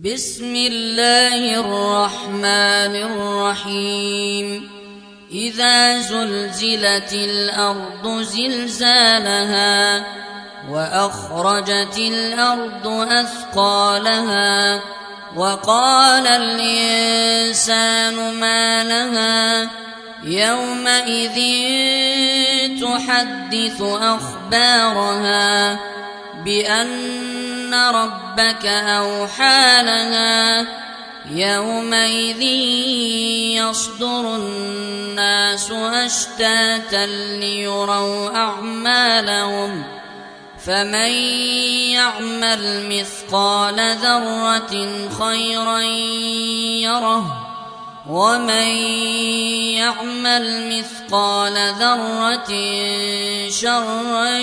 بسم الله الرحمن الرحيم. إذا زلزلت الأرض زلزالها وأخرجت الأرض أثقالها وقال الإنسان ما لها يومئذ تحدث أخبارها بأن ربك أوحى لها يومئذ يصدر الناس أشتاتا ليروا أعمالهم فمن يعمل مثقال ذرة خيرا يره ومن يعمل مثقال ذرة شرا